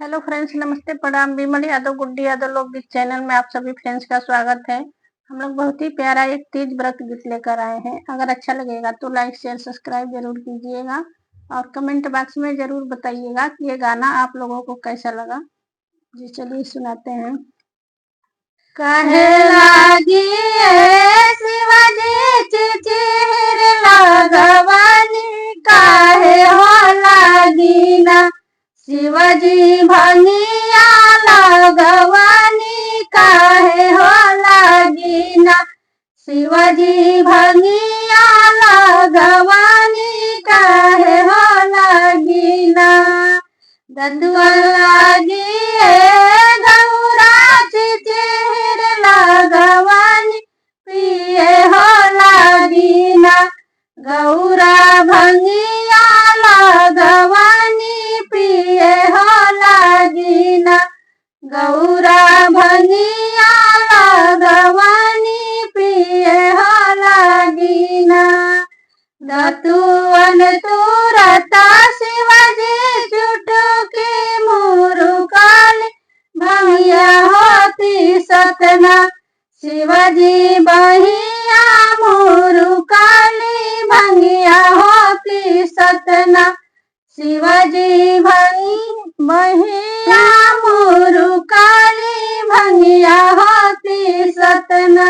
Hello friends, नमस्ते, प्रणाम। विमल यादव, गुड्डी यादव लोकगीत चैनल में आप सभी फ्रेंड्स का स्वागत है। हम लोग बहुत ही प्यारा एक तीज व्रत गीत लेकर आए हैं। अगर अच्छा लगेगा तो लाइक शेयर सब्सक्राइब जरूर कीजिएगा और कमेंट बॉक्स में जरूर बताइएगा कि ये गाना आप लोगों को कैसा लगा। जी चलिए सुनाते हैं। कहे लागी शिवाजी चिचिर लगवानी, काहे हो लागी ना शिवाजी भंगिया लगवानी, काहे हो लागी ना शिवाजी भंगिया लगवानी, काहे हो लागी ना ददुआ लागी गौरा चिचिर लगवानी, पिए हो लागी ना गौरा भंगिया लगवानी, पिए हो लागी ना गौरा भंगिया लगवानी, पिए हो लागी ना दतुअन तुरता शिवाजी चुटकी मुरुकाली, भंगिया होती सतना शिवाजी बहिया मुरुकाली, भंगिया होती सतना शिवाजी बहिया मुरुकाली, भंगिया होती सतना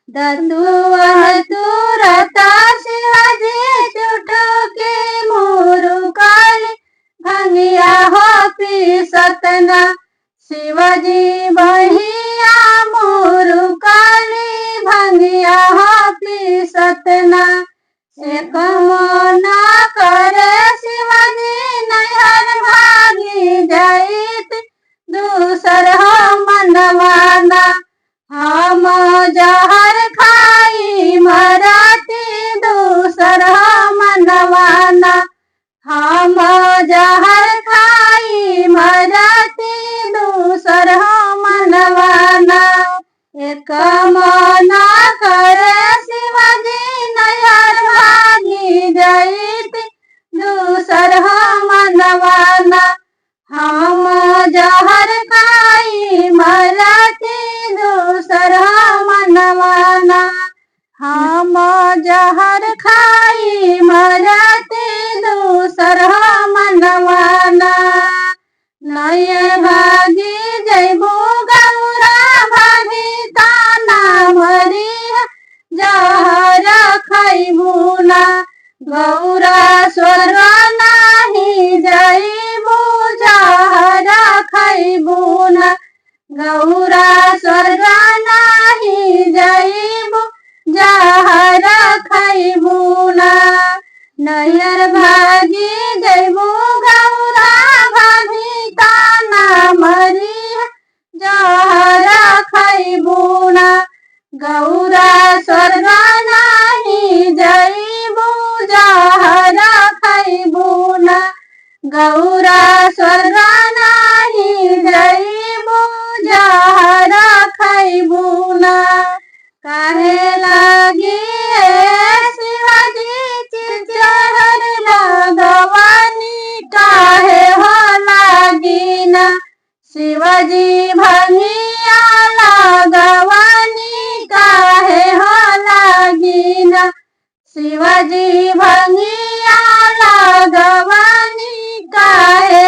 दतुअन तुरता शिवाजी चुटकी मुरुकाली, भंगिया होती सतना शिवाजी बहिया मुरुकाली, भंगिया होती सतना एक मना करे शिवाजी नैहर भागी जाइत, दूसर हो मनवाना हम जहर खाई मराती, दूसर हो मनवाना हम जहर खाई मराती, दूसर हो मनवाना एक मना करे शिवाजी नैहर भागी जाइत, दूसर हो मनवाना हम जहर खाई मराती, दूसर हो मनवाना हम जहर खाई मराती, दूसर हो मनवाना नैहर भागी जैबू गौरा भागी ताना मरी, जहर खैबू ना गौरा स्वर्ग नाही जैबू, जहर खैबू ना गौरा स्वर्ग नाही जैबू, जहर खैबू ना नैहर भागी जैबू गौरा भागी ताना मरी, जहर खैबू ना गौरा स्वर्ग नाही जैबू, जहर खैबू ना गौरा स्वर्ग नाही जैबू, जहर खैबू ना काहे लागी शिवाजी चिचहर लगवानी, काहे हो लागी ना शिवाजी भंगिया लगवानी, काहे हो लागी ना शिवाजी भंगिया लगवानी, काहे